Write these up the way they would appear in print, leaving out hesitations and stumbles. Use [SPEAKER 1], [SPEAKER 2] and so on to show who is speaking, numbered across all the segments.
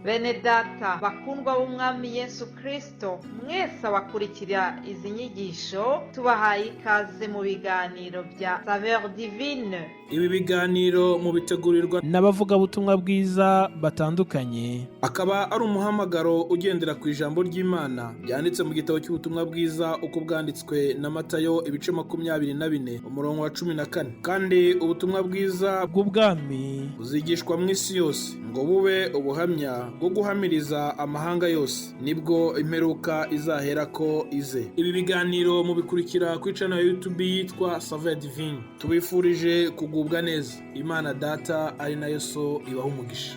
[SPEAKER 1] Bene data bakundwa b'umwami Yesu Kristo, mwese abakurikira izi nyigisho tubahaye ikaze mu biganiro bya Saveur Divine.
[SPEAKER 2] Ibi biganiro mu bitegurirwa
[SPEAKER 3] n'abavugabutumwa bwiza batandukanye,
[SPEAKER 2] akaba ari umuhamagaro ugendera ku ijambo ry'Imana byanditse mu gitabo cy'ubutumwa bwiza uko bwanditswe na Matayo ibice 24 umurongo wa 14. Kandi ubutumwa bwiza
[SPEAKER 3] bw'ubwami
[SPEAKER 2] buzigishwa mu isi yose ngo bube ubuhamya bwo guhamiriza amahanga yose, nibwo imperuka izahera ko ize. Ibi biganiro mubikurikira ku channel ya YouTube yitwa Saveur Divine. Tubifurije kugubwa neza. Imana Data ari nayo so ibaha umugisha.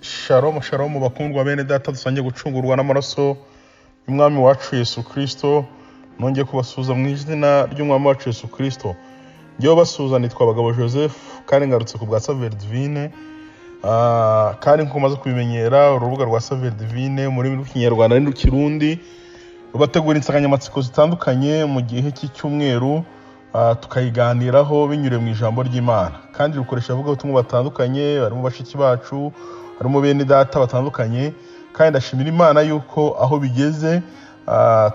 [SPEAKER 4] Shalom shalom bakundwa bene data, dusangiye gucungurwa n'amaraso y'umwami wacu Yesu Kristo. Nongeye kubasuhuza mu izina ry'umwami wacu Yesu Kristo. Ngiye basuhuza, nitwa Bagabo Joseph kandi ngarutse ku bwa Saveur Divine. Kandi nko mumaze kubimenyera, urubuga rwa Saveur Divine muri rw'Ikinyarwanda n'Ikirundi rubategura insanganyamatsiko zitandukanye mu gihe cy'icyumweru, tukayiganiraho binyure mu ijambo ry'Imana. Kandi rukoresha abavugabutumwa batandukanye, barimo bashiki bacu, harimo bene data batandukanye. Kandi ndashimira Imana yuko aho bigeze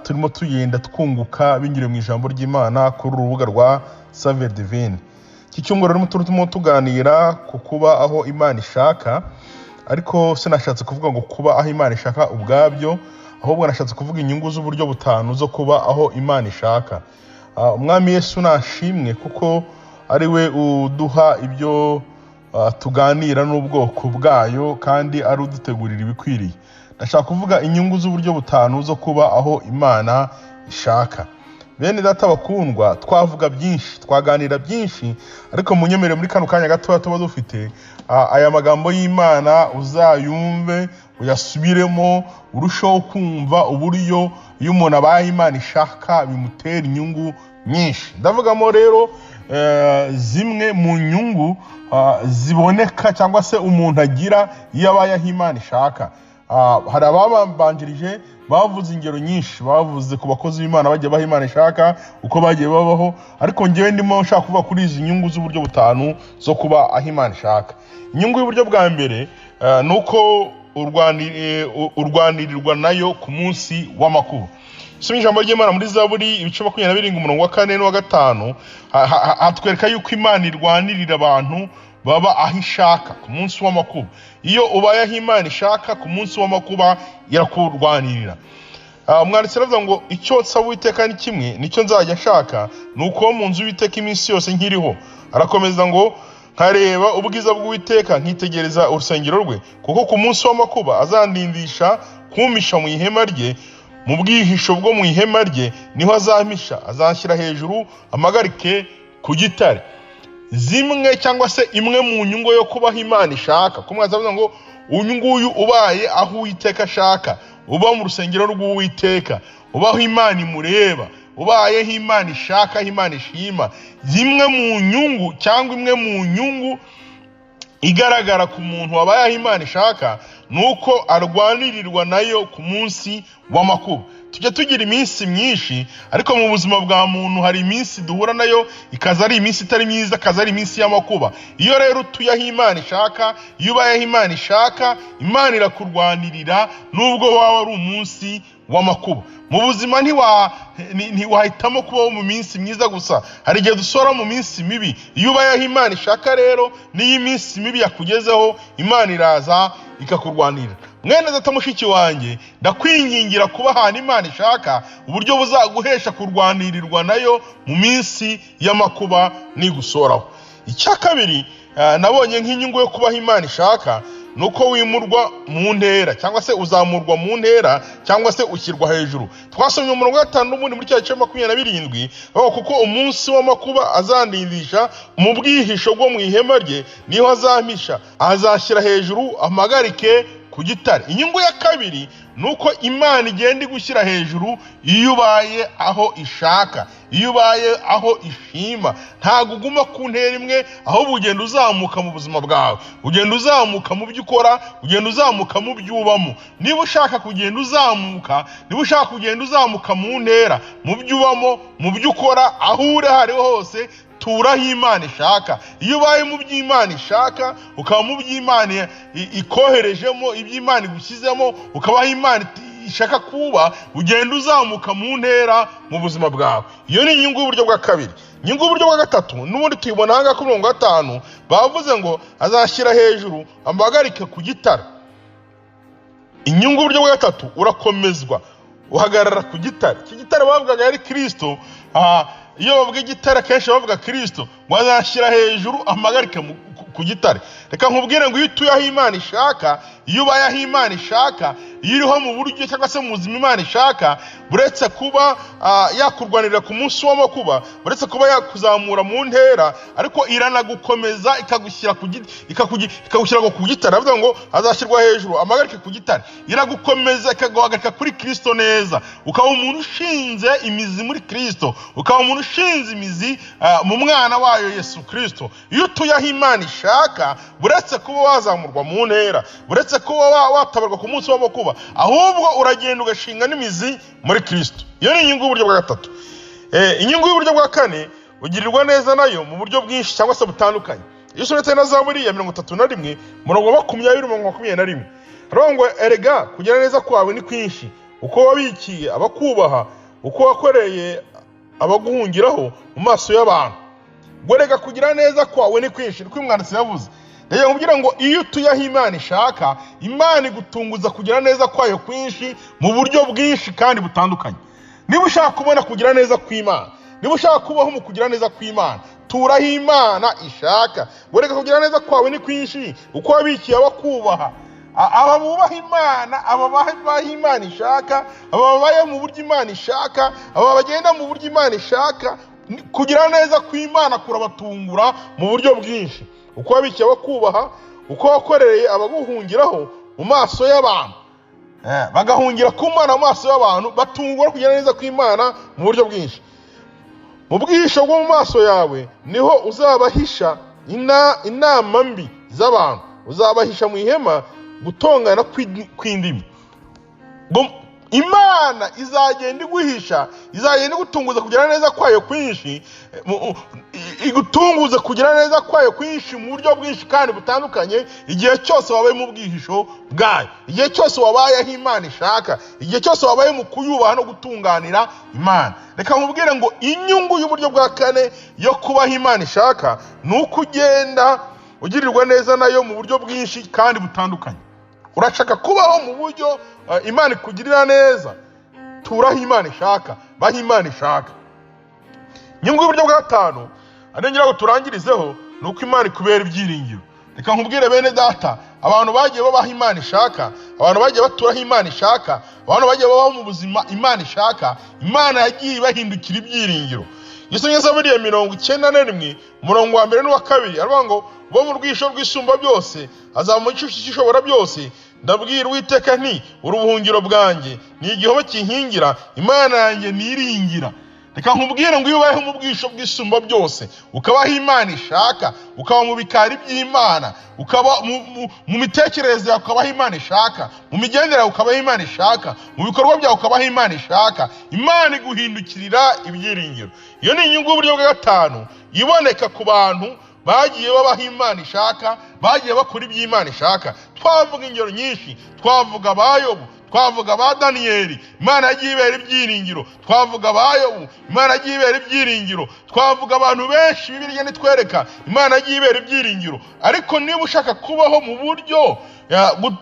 [SPEAKER 4] turimo tugenda twunguka binyure mu ijambo ry'Imana kuri urubuga rwa Saveur Divine. Iki cyumweru rero turimo tuganira ku kuba aho Imana ishaka, ariko sinashatse kuvuga ngo kuba aho Imana ishaka ubwabyo, ahubwo nashatse kuvuga inyungu z'uburyo butanu zo kuba aho Imana ishaka. Umwami Yesu nashimwe kuko ari we uduha ibyo tuganira n'ubwoko bwayo, kandi ari udutegurira ibikwiriye. Ndashaka kuvuga inyungu z'uburyo butanu zo kuba aho Imana ishaka. Bene data bakundwa, twavuga byinshi, twaganira byinshi, ariko munyemere muri kano kanya gato tuba dufite aya magambo y'Imana uzayumve, uyasubiremo, urushaho kumva uburyo iyo umuntu abaye Imana ishaka bimutera inyungu nyinshi. Ndavugamo rero zimwe mu nyungu ziboneka cyangwa se umuntu agira iyo abaye aho Imana ishaka. Hari ababanjirije bavuze ingero nyinshi, bavuze ku bakozi b'Imana bajya baho Imana ishaka uko bagiye babaho, ariko ngewe ndimo nshaka kuvuga kuri izi nyungu z'uburyo butanu zo kuba aho Imana ishaka. Inyungu y'uburyo bwa mbere nuko urwanirirwa nayo ku munsi w'amakuba. Soma ijambo ry'Imana muri Zaburi ibice 27 umurongo wa 4 n'uwa 5, hatwereka yuko Imana irwanirira abantu baba aho ishaka ku munsi w'amakuba. Iyo ubaye aho Imana ishaka ku munsi w'amakuba irakurwanirira. Umwanditsi aravuga ngo icyo nsaba Uwiteka ni kimwe, nicyo nzajya nshaka, nuko mu nzu y'Uwiteka iminsi yose nkiriho. Arakomeza ngo nkareba ubwiza bw'Uwiteka nkitegereza urusengero rwe, kuko ku munsi w'amakuba azandindisha kumpisha mu ihema rye, mu bwihisho bwo mu ihema rye niho azampisha, azanshyira hejuru amagarike ku gitare. Zimwe cyangwa se imwe mu nyungu yo kubaho Imana ishaka, kumwaza avuga ngo uyu nguyu ubaye aho Uwiteka ashaka, uba mu rusengero rw'Uwiteka, ubaho Imana imureba, ubayeho Imana ishaka, Imana ishima. Zimwe mu nyungu cyangwa imwe mu nyungu igaragara ku muntu wabaye aho Imana ishaka nuko arwanirirwa nayo ku munsi w'amakuba. Tujya tugira iminsi myinshi, ariko mu buzima bwa muntu hari iminsi duhura nayo ikaza ari iminsi itari myiza, ikaza ari iminsi y'amakuba. Iyo rero tuyaho Imana ishaka, iyo ubayeho Imana ishaka, Imana irakurwanirira nubwo waba ari umunsi w'amakuba. Mu buzima ntiwahitamo kubaho mu minsi myiza gusa, hari igihe dusora mu minsi mibi. Iyo ubayeho Imana ishaka rero, n'iyo iminsi mibi yakugezeho, Imana iraza ikakurwanirira. Mwene data mushiki wanjye, ndakwingingira kuba ahantu Imana ishaka, uburyo buzaguhesha kurwanirirwa nayo mu minsi y'amakuba nigusoraho. Icya kabiri nabonye nk'inyungu yo kuba aho Imana ishaka, nuko wimurwa mu ntera, cyangwa se uzamurwa mu ntera, cyangwa se ushyirwa hejuru. Twasomye umurongo wa 5 n'ubundi muri cya gice 27, kuko umunsi w'amakuba azandindisha mu bwihisho bwo mu ihema rye niho azampisha, azashyira hejuru amagarike ku gitare. Inyungu ya kabiri nuko Imana igenda igushyira hejuru iyo ubaye aho ishaka. iyo ubaye aho ishima ntabwo uguma ku ntera imwe, ahubwo ugenda uzamuka mu buzima bwawe, ugenda uzamuka mu byo ukora, ugenda uzamuka mu byo ubamo. Niba ushaka kugenda uzamuka, niba ushaka kugenda uzamuka mu ntera, mu byo ubamo, mu byo ukora, aho uri hariho hose, turaho Imana ishaka. Iyo ubaye mu by'Imana ishaka, ukaba mu by'Imana ikoherejemo, iby'Imana igushyizemo, ukabaho Imana ishaka kuba, ugenda uzamuka mu ntera mu buzima bwawe. Iyo ni inyungu y'uburyo bwa kabiri. Inyungu y'uburyo bwa gatatu n'ubundi tuyibona hanga ku 5 bavuze ngo azashyira hejuru ampagarike ku gitare. Inyungu y'uburyo bwa gatatu, urakomezwa uhagarara ku gitare. Iki gitare bavugaga yari Kristo. Iyo bavuga igitare kenshi bavuga Kristo, ngo azashyira hejuru ampagarike ku gitare. Reka nkubwire ngo iyo utuye aho Imana ishaka, iyo ubaye aho Imana ishaka, iyo uriho mu buryo cyangwa se mu buzima Imana ishaka, buretse kuba yakurwanirira ku munsi w'amakuba, buretse kuba yakuzamura mu ntera, ariko iranagukomeza ikagushyira ku gitare. Avuga ngo azashyirwa hejuru ampagarike ku gitare. Iragukomeza ikaguhagarika kuri Kristo neza, ukaba umuntu ushinze imizi muri Kristo, ukaba umuntu ushinze imizi mu mwana wayo Yesu Kristo. Iyo utuye aho Imana ishaka, buretse kuba wazamurwa mu ntera, buretse kuba watabarwa ku munsi w'amakuba, ahubwo uragenda ugashinga n'imizi muri Kristo. Iyo ni inyungu y'uburyo bwa gatatu. Inyungu y'uburyo bwa kane, ugirirwa neza nayo mu buryo bwinshi cyangwa se butandukanye. Iyo usomye na Zaburi ya 31 murongo wa 20-21, haravuga ngo erega kugira neza kwawe ni kwinshi, uko wabikiye abakubaha, uko wakoreye abaguhungiraho mu maso y'abantu. Gorega kugira neza kwawe ni kwinshi, niko umwanditsi yavuze. Rero nkubwira ngo iyo utuye aho Imana ishaka, Imana igutunguza kugira neza kwayo kwinshi mu buryo bwinshi kandi butandukanye. Niba ushaka kubona kugira neza kw'Imana, niba ushaka kubaho mu kugira neza kw'Imana, tura aho Imana ishaka. Gorega kugira neza kwawe ni kwinshi, uko wabikiye abakubaha. Aba bubaha Imana, aba baha Imana ishaka, aba babaye mu buryo Imana ishaka, aba bagenda mu buryo Imana ishaka. Kugira neza kw'Imana kurabatungura mu buryo bwinshi. Uko wabikiye abakubaha, uko wakoreye abaguhungiraho mu maso y'abantu, bagahungira ku Mana mu maso y'abantu, batungura kugira neza kw'Imana mu buryo bwinshi. Mu bwisho bwo mu maso yawe niho uzabahisha inama mbi z'abantu, uzabahisha mu ihema gutongana kw'indimi. Imana izagenda iguhisha, izagenda igutunguza kugira neza kwayo kwinshi, igutunguza kugira neza kwayo kwinshi mu buryo bwinshi kandi butandukanye, igihe cyose wabaye mu bwihisho bwayo, igihe cyose wabaye aho Imana ishaka, igihe cyose wabaye mu kuyubaha no gutunganira Imana. Reka nkubwire ngo inyungu y'uburyo bwa kane yo kubaho Imana ishaka ni uko ugenda ugirirwa neza nayo mu buryo bwinshi kandi butandukanye. Urashaka kubaho mu buryo Imana ikugirira neza, turaho Imana ishaka, baho Imana ishaka. Inyungu y'uburyo bwa gatanu ngira ngo turangirizeho ni uko Imana ikubera ibyiringiro. Reka nkubwire bene data, abantu bagiye babaho Imana ishaka, abantu bagiye baturaho Imana ishaka, abantu bagiye babaho mu buzima Imana ishaka, Imana yagiye ibahindukira ibyiringiro. Yesonye Zaburi ya 91 murongo wa 1 n'uwa 2 aravuga ngo bo mu rwisho rw'isumba byose azamu icyushi cyishobora byose, ndabwira Uwiteka nti uri ubuhungiro bwanjye, ni igihome kinkingira, Imana yanjye niringira. Reka nkubwire ngo iyo ubayeho mu bwisho bw'isumba byose, ukabaho Imana ishaka, ukaba mu bikari by'Imana, ukaba mu mitekerereze yawe ukabaho Imana ishaka, mu migendere yawe ukabaho Imana ishaka, mu bikorwa byawe ukabaho Imana ishaka, Imana iguhindukirira ibyiringiro. Iyo ni inyungu y'uburyo bwa gatanu iboneka ku bantu bagiye babaho Imana ishaka, bagiye bakora iby'Imana ishaka. Twavuga ingero nyinshi, twavuga ba Yobu, twavuga ba Daniyeli, Imana yagiye ibera ibyiringiro. Twavuga ba Yobu, Imana yagiye ibera ibyiringiro. Twavuga abantu benshi Bibiliya nitwereka, Imana yagiye ibera ibyiringiro. Ariko niba ushaka kubaho mu buryo,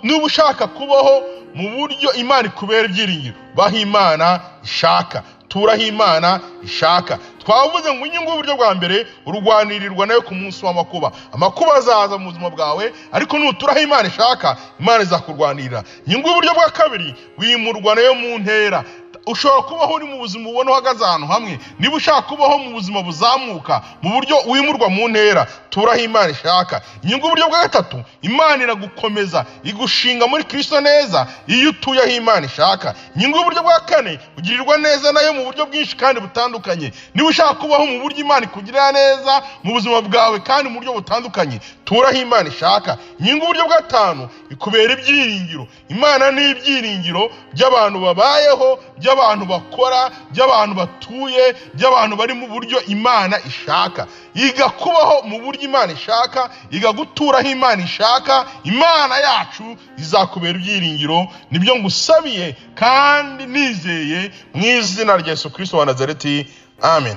[SPEAKER 4] niba ushaka kubaho mu buryo Imana ikubera ibyiringiro, baho Imana ishaka, turaho Imana ishaka. Twavuze ngo inyungu y'uburyo bwa mbere, urugwanirirwa nayo ku munsi w'amakuba. Amakuba azaza mu buzima bwawe, ariko nuturaho Imana ishaka, Imana izakurwanirira. Inyungu y'uburyo bwa kabiri, wimurwa nayo mu ntera. ushobora kubaho uri mu buzima ubona uhagaze ahantu hamwe. Niba ushaka kubaho mu buzima buzamuka mu buryo wimurwa mu ntera, turaho Imana ishaka. Inyungu y'uburyo bwa gatatu, Imana iragukomeza igushinga muri Kristo neza iyo utuye aho Imana ishaka. Inyungu y'uburyo bwa kane, ugirirwa neza nayo mu buryo bwinshi kandi butandukanye. Niba ushaka kubaho mu buryo Imana ikugirira neza mu buzima bwawe kandi mu buryo butandukanye, turaho Imana ishaka. Inyungu y'uburyo bwa gatanu, ikubera ibyiringiro. Imana ni ibyiringiro by'abantu babayeho, by'abantu bakora, by'abantu batuye, by'abantu bari mu buryo Imana ishaka. Yiga kubaho mu buryo Imana ishaka, yiga guturaho Imana ishaka. Imana yacu izakubera ibyiringiro. Nibyo ngusabiye kandi nizeye mu izina rya Yesu Kristo wa Nazareti. Amen.